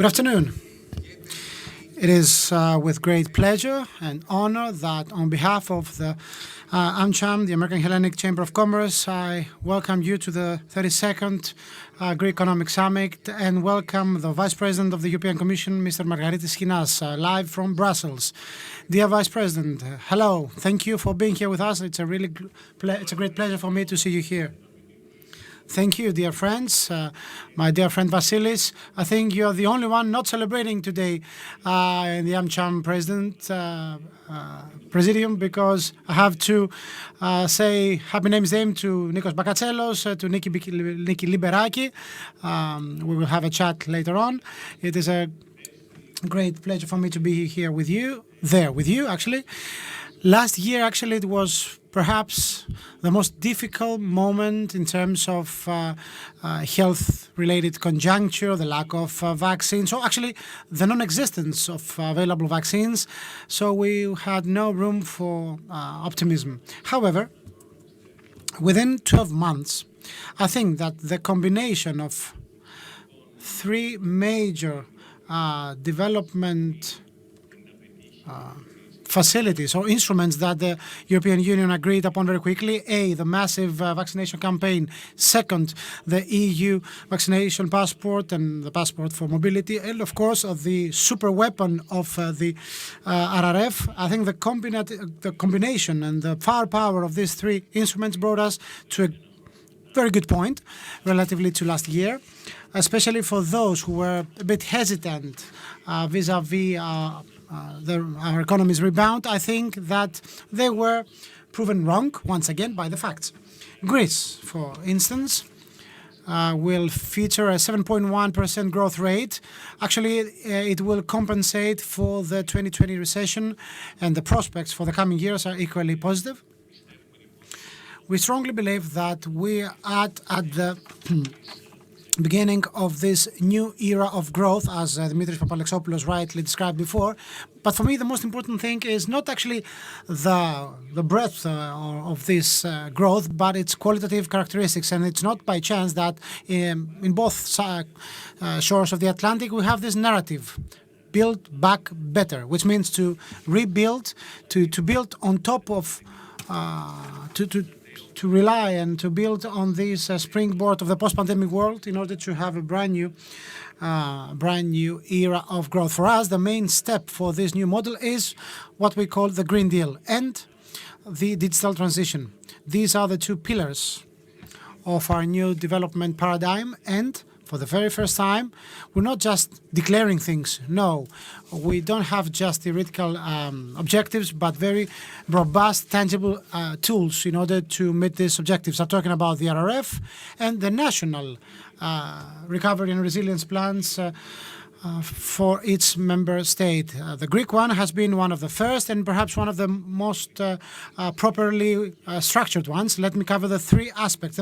Good afternoon. It is with great pleasure and honor that on behalf of the AmCham, the American Hellenic Chamber of Commerce, I welcome you to the 32nd Greek Economic Summit and welcome the Vice President of the European Commission, Mr. Margaritis Schinas, live from Brussels. Dear Vice President, hello. Thank you for being here with us. It's a great pleasure for me to see you here. Thank you, dear friends. My dear friend Vasilis, I think you're the only one not celebrating today in the AmCham Presidium, because I have to say Happy Name's Day to Nikos Bakatselos, to Niki Lymperaki. We will have a chat later on. It is a great pleasure for me to be here with you, actually. Last year, actually, it was perhaps the most difficult moment in terms of health-related conjuncture, the lack of vaccines, so actually the non-existence of available vaccines, so we had no room for optimism. However, within 12 months, I think that the combination of three major development facilities or instruments that the European Union agreed upon very quickly. A, the massive vaccination campaign. Second, the EU vaccination passport and the passport for mobility. And of course, the super weapon of the RRF. I think the combination and the firepower of these three instruments brought us to a very good point relatively to last year, especially for those who were a bit hesitant vis-a-vis our economy's rebound. I think that they were proven wrong once again by the facts. Greece, for instance, will feature a 7.1% growth rate. Actually, it will compensate for the 2020 recession, and the prospects for the coming years are equally positive. We strongly believe that we are at the beginning of this new era of growth, as Dimitris Papalexopoulos rightly described before. But for me, the most important thing is not actually the breadth of this growth, but its qualitative characteristics. And it's not by chance that in both shores of the Atlantic, we have this narrative: build back better, which means to rebuild, to build on top of, to rely and to build on this springboard of the post-pandemic world in order to have a brand new era of growth. For us, the main step for this new model is what we call the Green Deal and the digital transition. These are the two pillars of our new development paradigm, and for the very first time, we're not just declaring things. No, we don't have just theoretical objectives, but very robust, tangible tools in order to meet these objectives. I'm talking about the RRF and the national recovery and resilience plans for each member state. The Greek one has been one of the first and perhaps one of the most properly structured ones. Let me cover the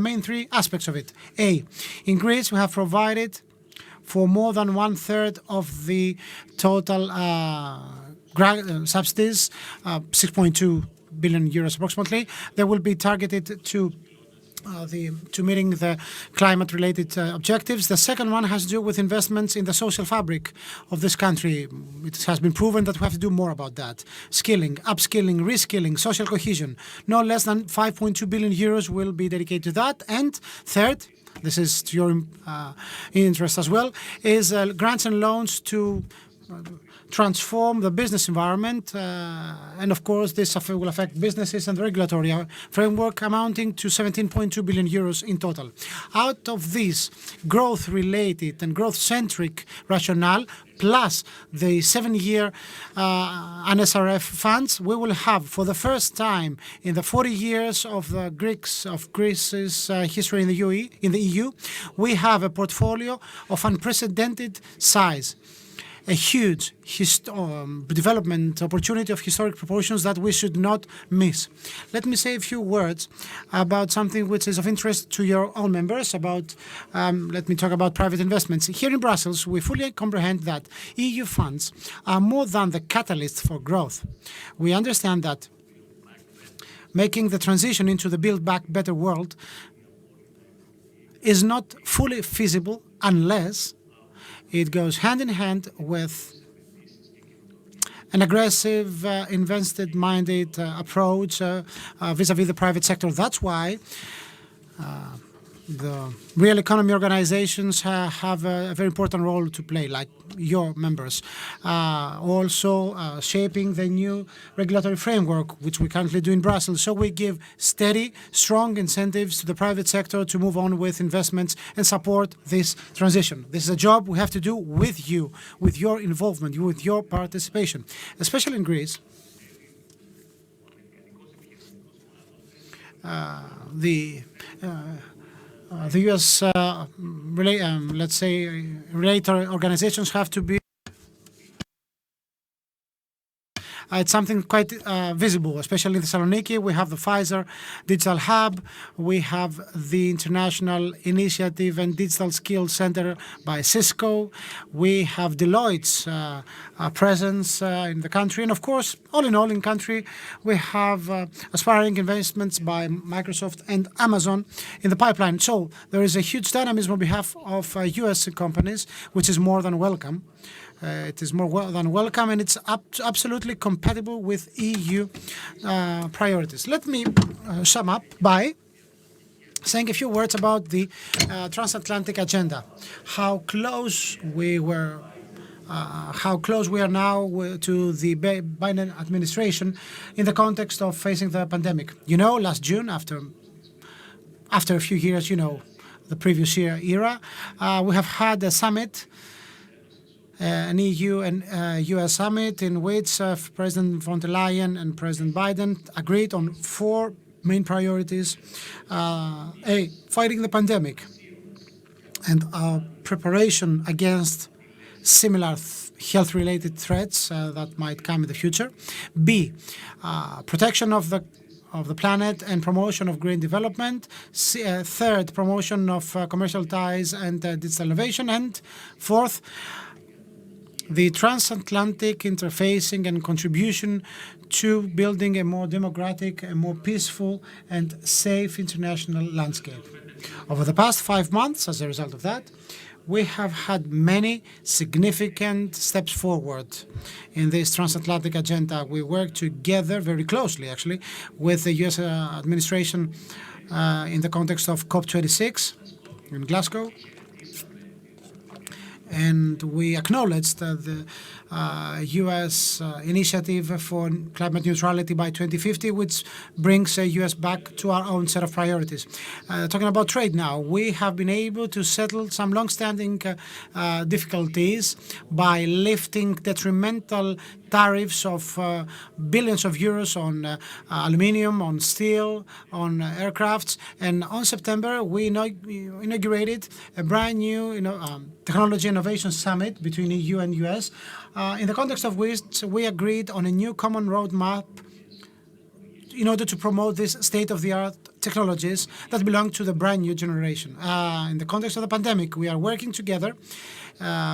main three aspects of it. A, in Greece we have provided for more than 1/3 of the total subsidies, 6.2 billion euros approximately. They will be targeted to meeting the climate-related objectives. The second one has to do with investments in the social fabric of this country. It has been proven that we have to do more about that. Skilling, upskilling, reskilling, social cohesion. No less than 5.2 billion euros will be dedicated to that. And third, this is to your interest as well, is grants and loans to transform the business environment, and of course this will affect businesses and regulatory framework amounting to 17.2 billion euros in total. Out of this growth-related and growth-centric rationale, plus the 7-year NSRF funds, we will have, for the first time in the 40 years of Greece's history in the EU, we have a portfolio of unprecedented size. A huge development opportunity of historic proportions that we should not miss. Let me say a few words about something which is of interest to your own members. Let me talk about private investments. Here in Brussels, we fully comprehend that EU funds are more than the catalyst for growth. We understand that making the transition into the Build Back Better world is not fully feasible unless It goes hand in hand with an aggressive, invested-minded approach vis-à-vis the private sector. That's why the real economy organizations have a very important role to play, like your members. Also shaping the new regulatory framework, which we currently do in Brussels. So we give steady, strong incentives to the private sector to move on with investments and support this transition. This is a job we have to do with you, with your involvement, with your participation, especially in Greece. The U.S. let's say, related organizations have to be. It's something quite visible, especially in Thessaloniki. We have the Pfizer Digital Hub. We have the International Initiative and Digital Skills Center by Cisco. We have Deloitte's presence in the country. And of course, all in all, in country, we have aspiring investments by Microsoft and Amazon in the pipeline. So there is a huge dynamism on behalf of U.S. companies, which is more than welcome. It is more than welcome, and it's absolutely compatible with EU priorities. Let me sum up by saying a few words about the transatlantic agenda. How close we are now to the Biden administration in the context of facing the pandemic. You know, last June, after a few years, you know, the previous year era, we have had a summit, an EU and US summit, in which President von der Leyen and President Biden agreed on 4 main priorities. A, fighting the pandemic and preparation against similar health-related threats that might come in the future. B, protection of the planet and promotion of green development. Third, promotion of commercial ties and digital innovation. And fourth, the transatlantic interfacing and contribution to building a more democratic, a more peaceful and safe international landscape. Over the past 5 months, as a result of that, we have had many significant steps forward in this transatlantic agenda. We work together very closely, actually, with the U.S. administration in the context of COP26 in Glasgow. And we acknowledged the U.S. initiative for climate neutrality by 2050, which brings the U.S. back to our own set of priorities. Talking about trade now, we have been able to settle some long-standing difficulties by lifting detrimental tariffs of billions of euros on aluminium, on steel, on aircrafts. And on September, we inaugurated a brand new technology innovation summit between EU and US, in the context of which we agreed on a new common roadmap in order to promote these state-of-the-art technologies that belong to the brand new generation. In the context of the pandemic, we are working together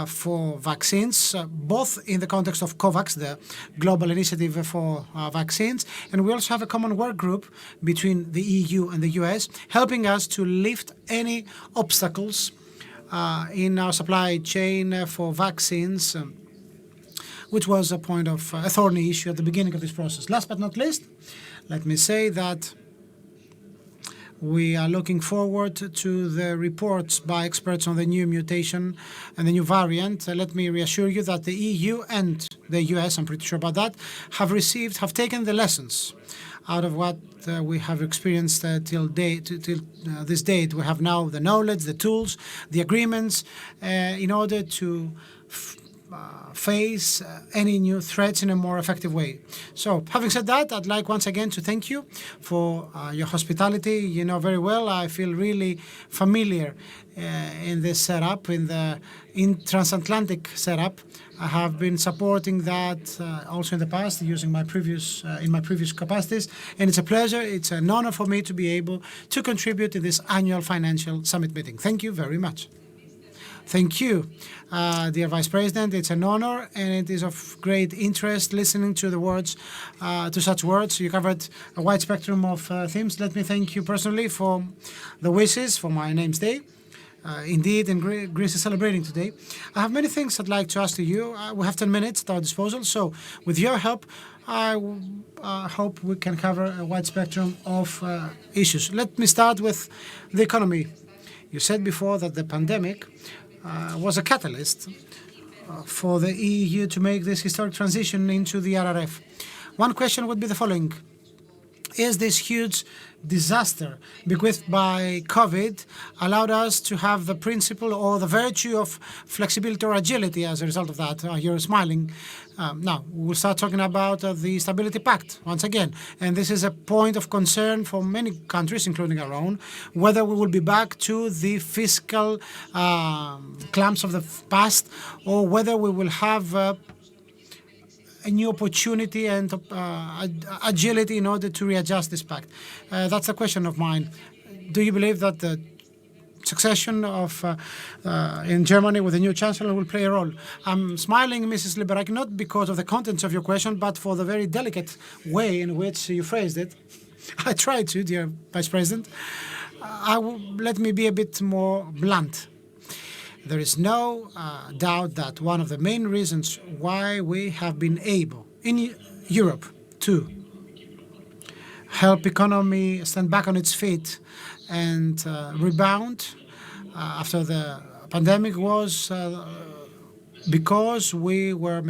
for vaccines, both in the context of COVAX, the global initiative for vaccines, and we also have a common work group between the EU and the US, helping us to lift any obstacles in our supply chain for vaccines, which was a point of a thorny issue at the beginning of this process. Last but not least, let me say that we are looking forward to the reports by experts on the new mutation and the new variant. Let me reassure you that the EU and the US, I'm pretty sure about that, have taken the lessons out of what we have experienced till this date. We have now the knowledge, the tools, the agreements in order to face any new threats in a more effective way. So, having said that, I'd like once again to thank you for your hospitality. You know very well, I feel really familiar in this setup, in transatlantic setup. I have been supporting that also in the past, using my previous capacities, and it's a pleasure, it's an honor for me to be able to contribute to this annual financial summit meeting. Thank you very much. Thank you, dear Vice President. It's an honor, and it is of great interest listening to the words, to such words. You covered a wide spectrum of themes. Let me thank you personally for the wishes for my name's day. Indeed, and Greece is celebrating today. I have many things I'd like to ask to you. We have 10 minutes at our disposal, so with your help, I hope we can cover a wide spectrum of issues. Let me start with the economy. You said before that the pandemic was a catalyst for the EU to make this historic transition into the RRF. One question would be the following. Is this huge disaster bequeathed by COVID allowed us to have the principle or the virtue of flexibility or agility as a result of that? You're smiling. Now, we'll start talking about the Stability Pact once again. And this is a point of concern for many countries, including our own, whether we will be back to the fiscal clamps of the past or whether we will have a new opportunity and agility in order to readjust this pact. That's a question of mine. Do you believe that the succession of in Germany with the new chancellor will play a role? I'm smiling, Mrs. Lymperaki, not because of the contents of your question, but for the very delicate way in which you phrased it. I tried to, dear Vice President. Let me be a bit more blunt. There is no doubt that one of the main reasons why we have been able in Europe to help economy stand back on its feet and rebound after the pandemic was because we were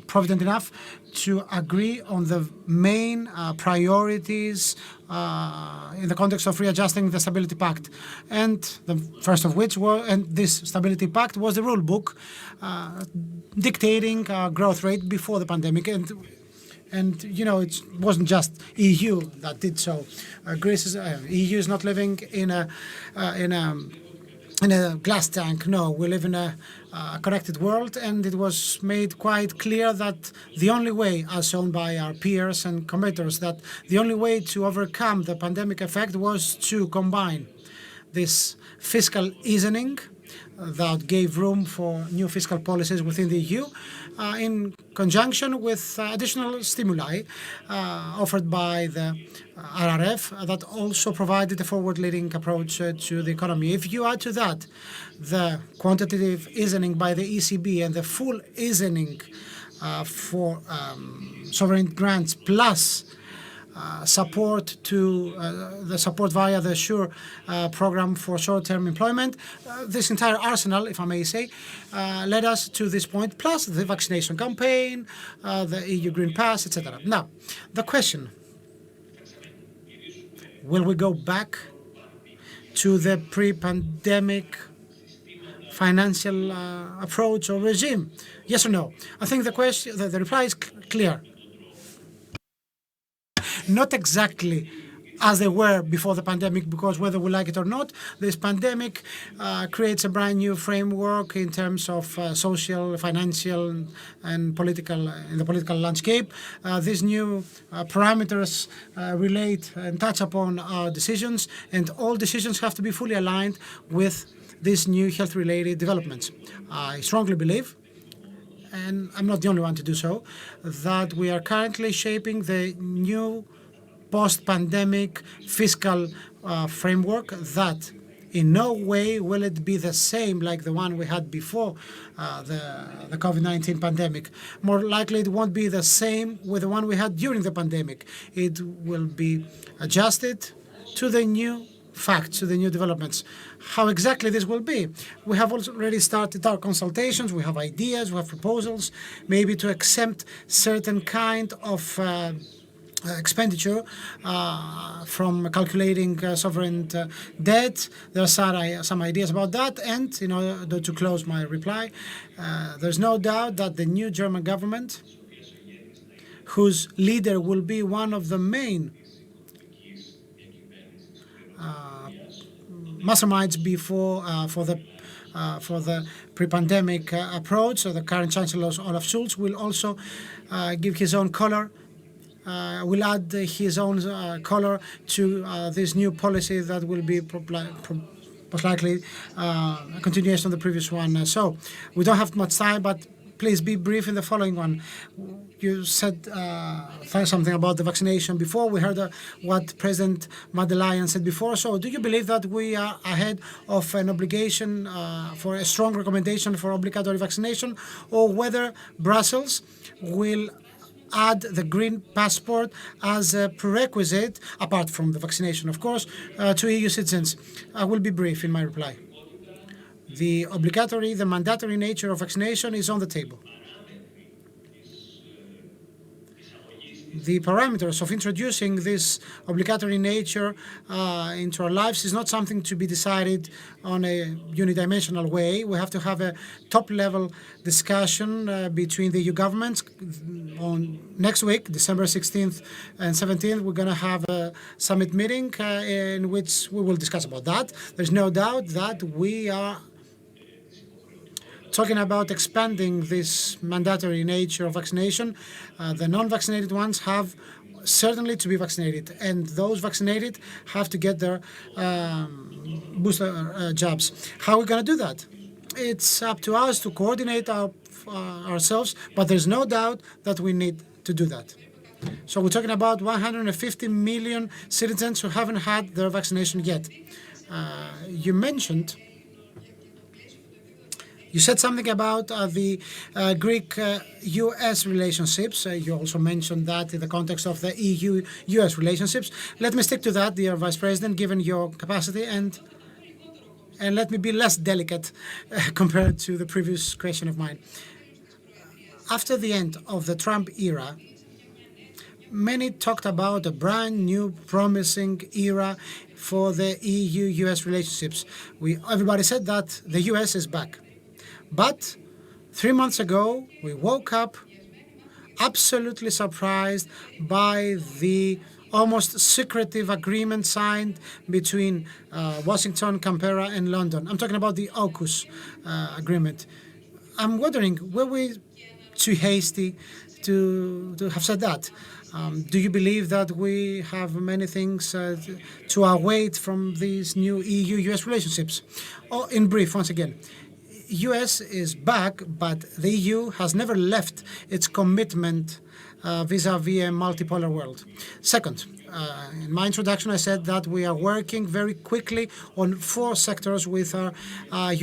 provident enough to agree on the main priorities in the context of readjusting the Stability Pact, and the first of which this Stability Pact was the rule book dictating growth rate before the pandemic, and you know it wasn't just EU that did so. EU is not living in a glass tank. No, we live in a connected world, and it was made quite clear that the only way, as shown by our peers and competitors, that the only way to overcome the pandemic effect was to combine this fiscal easing that gave room for new fiscal policies within the EU in conjunction with additional stimuli offered by the RRF that also provided a forward-leading approach to the economy. If you add to that the quantitative easing by the ECB and the full easing for sovereign grants plus support to the support via the SURE program for short-term employment. This entire arsenal, if I may say, led us to this point, plus the vaccination campaign, the EU Green Pass, etc. Now, the question, will we go back to the pre-pandemic financial approach or regime? Yes or no? I think the reply is clear. Not exactly as they were before the pandemic, because whether we like it or not, this pandemic creates a brand new framework in terms of social, financial, and political in the political landscape. These new parameters relate and touch upon our decisions, and all decisions have to be fully aligned with these new health-related developments. I strongly believe, and I'm not the only one to do so, that we are currently shaping the new post-pandemic fiscal framework that in no way will it be the same like the one we had before the COVID-19 pandemic. More likely it won't be the same with the one we had during the pandemic. It will be adjusted to the new facts, to the new developments. How exactly this will be? We have already started our consultations, we have ideas, we have proposals, maybe to exempt certain kind of expenditure from calculating sovereign debt. There are some ideas about that, and in order to close my reply, there's no doubt that the new German government, whose leader will be one of the main masterminds before for the pre-pandemic approach, so the current Chancellor Olaf Scholz will also give his own color. Will add his own color to this new policy that will be most likely a continuation of the previous one. So we don't have much time, but please be brief in the following one. You said something about the vaccination before. We heard what President von der Leyen said before. So do you believe that we are ahead of an obligation for a strong recommendation for obligatory vaccination, or whether Brussels will add the green passport as a prerequisite, apart from the vaccination, of course, to EU citizens? I will be brief in my reply. The mandatory nature of vaccination is on the table. The parameters of introducing this obligatory nature into our lives is not something to be decided on a unidimensional way. We have to have a top-level discussion between the EU governments. On next week, December 16th and 17th, we're going to have a summit meeting in which we will discuss about that. There's no doubt that we are talking about expanding this mandatory nature of vaccination. The non-vaccinated ones have certainly to be vaccinated, and those vaccinated have to get their booster jabs. How are we going to do that? It's up to us to coordinate ourselves, but there's no doubt that we need to do that. So we're talking about 150 million citizens who haven't had their vaccination yet. You said something about the Greek-US relationships. You also mentioned that in the context of the EU-US relationships. Let me stick to that, dear Vice President, given your capacity, and let me be less delicate compared to the previous question of mine. After the end of the Trump era, many talked about a brand new promising era for the EU-US relationships. Everybody said that the US is back. But 3 months ago, we woke up absolutely surprised by the almost secretive agreement signed between Washington, Canberra, and London. I'm talking about the EUUS agreement. I'm wondering, were we too hasty to have said that? Do you believe that we have many things to await from these new EU-US relationships? In brief, once again, US is back, but the EU has never left its commitment vis-à-vis a multipolar world. Second, in my introduction, I said that we are working very quickly on 4 sectors with our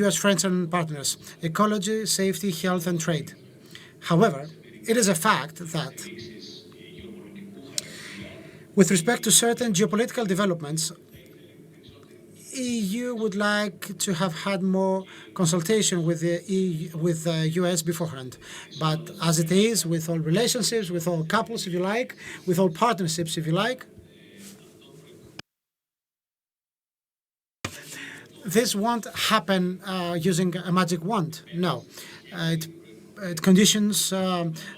US friends and partners: ecology, safety, health, and trade. However, it is a fact that with respect to certain geopolitical developments, EU would like to have had more consultation with the US beforehand. But as it is with all relationships, with all couples, if you like, with all partnerships, if you like, this won't happen using a magic wand. No. It conditions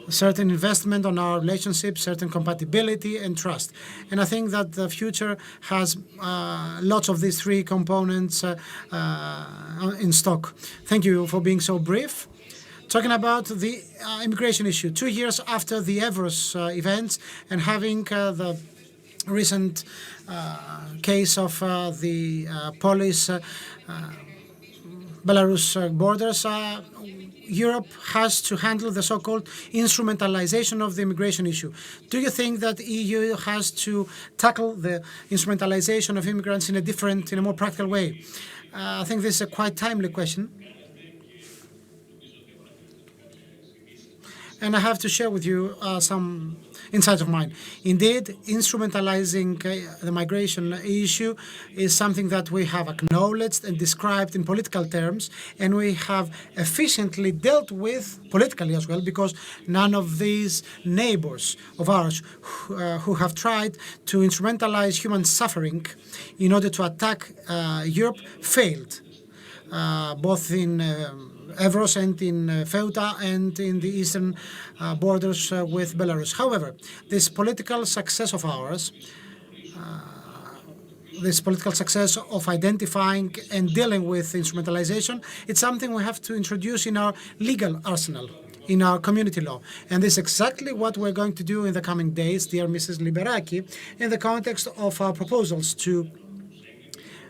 certain investment on our relationship, certain compatibility and trust. And I think that the future has lots of these 3 components in stock. Thank you for being so brief. Talking about the immigration issue, 2 years after the Evros events and having the recent case of the Polish Belarus borders, Europe has to handle the so-called instrumentalization of the immigration issue. Do you think that EU has to tackle the instrumentalization of immigrants in a more practical way? I think this is a quite timely question. And I have to share with you some insights of mine. Indeed, instrumentalizing the migration issue is something that we have acknowledged and described in political terms, and we have efficiently dealt with politically as well, because none of these neighbors of ours who have tried to instrumentalize human suffering in order to attack Europe failed, both in Evros and in Feuta and in the eastern borders with Belarus. However, this political success of ours, this political success of identifying and dealing with instrumentalization, it's something we have to introduce in our legal arsenal, in our community law. And this is exactly what we're going to do in the coming days, dear Mrs. Lymperaki, in the context of our proposals to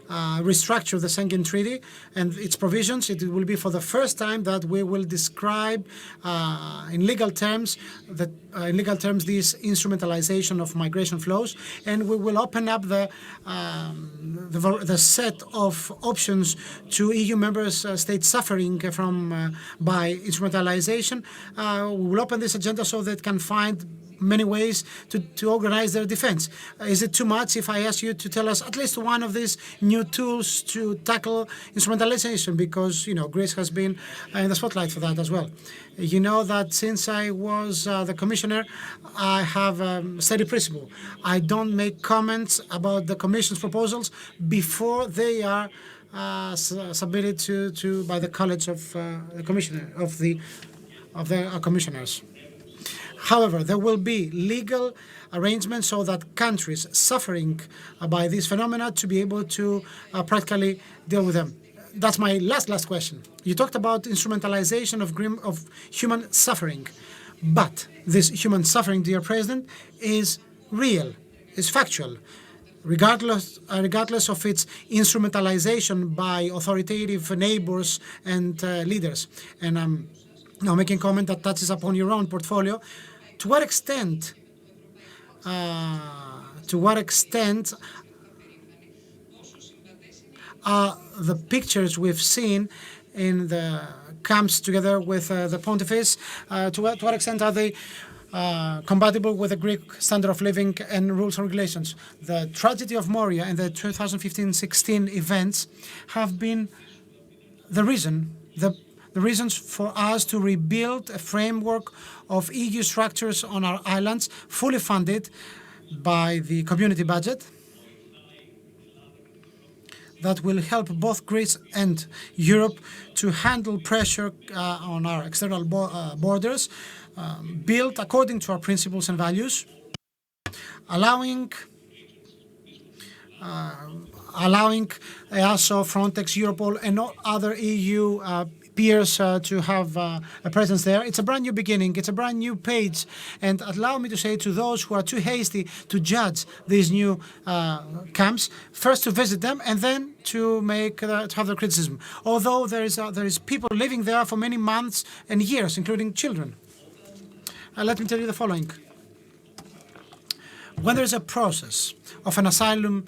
restructure the Schengen Treaty and its provisions. It will be for the first time that we will describe in legal terms this instrumentalization of migration flows, and we will open up the set of options to EU member states suffering from by instrumentalization. We will open this agenda so that it can find many ways to organize their defense. Is it too much if I ask you to tell us at least one of these new tools to tackle instrumentalization? Because, Greece has been in the spotlight for that as well. You know that since I was the commissioner, I have a steady principle. I don't make comments about the Commission's proposals before they are submitted to by the College of the Commissioner of the commissioners. However, there will be legal arrangements so that countries suffering by this phenomena to be able to practically deal with them. That's my last question. You talked about instrumentalization of human suffering, but this human suffering, dear President, is real, is factual, regardless of its instrumentalization by authoritative neighbors and leaders. And I'm now making a comment that touches upon your own portfolio. To what extent are the pictures we've seen in the camps together with the pontiffs, to what extent are they compatible with the Greek standard of living and rules and regulations? The tragedy of Moria and the 2015-16 events have been the reasons for us to rebuild a framework of EU structures on our islands, fully funded by the community budget, that will help both Greece and Europe to handle pressure on our external borders, built according to our principles and values, allowing EASO, Frontex, Europol, and all other EU peers to have a presence there. It's a brand new beginning. It's a brand new page. And allow me to say to those who are too hasty to judge these new camps, first to visit them and then to have their criticism. Although there is people living there for many months and years, including children. Let me tell you the following. When there is a process of an asylum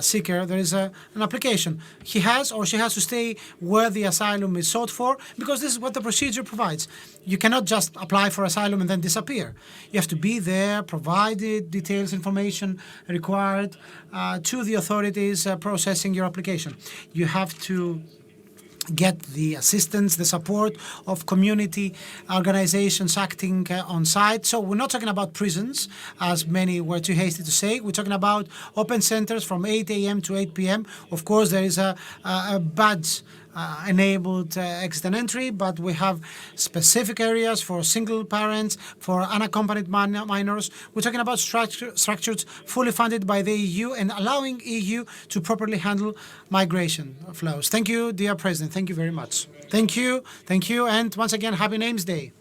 seeker, there is an application. He has or she has to stay where the asylum is sought for, because this is what the procedure provides. You cannot just apply for asylum and then disappear. You have to be there, provided details, information required to the authorities processing your application. You have to get the assistance, the support of community organizations acting on site. So we're not talking about prisons, as many were too hasty to say. We're talking about open centers from 8 a.m. to 8 p.m. Of course, there is a badge enabled exit and entry, but we have specific areas for single parents, for unaccompanied minors. We're talking about structures fully funded by the EU and allowing EU to properly handle migration flows. Thank you, dear President. Thank you very much. Thank you. And once again, Happy Names Day.